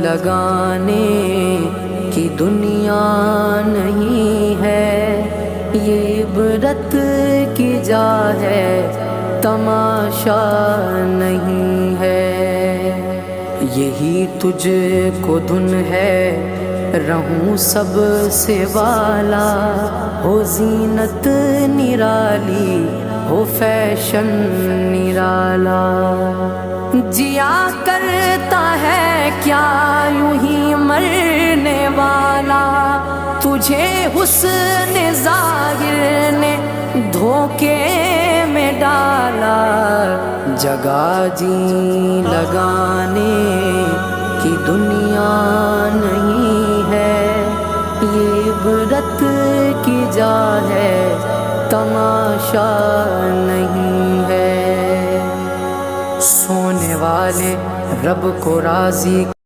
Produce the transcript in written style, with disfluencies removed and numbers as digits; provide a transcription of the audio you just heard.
لگانے کی دنیا نہیں ہے، یہ عبرت کی جا ہے، تماشا نہیں ہے۔ یہی تجھ کو دھن ہے، رہوں سب سے والا، ہو زینت نرالی، ہو فیشن نرالا۔ جیا کرتا ہے کیا یوں ہی مرنے والا، تجھے حسن ظاہر نے دھوکے میں ڈالا۔ جگہ جی لگانے کی دنیا نہیں ہے، یہ عبرت کی جا ہے، تماشا نہیں ہے۔ سونے والے رب کو راضی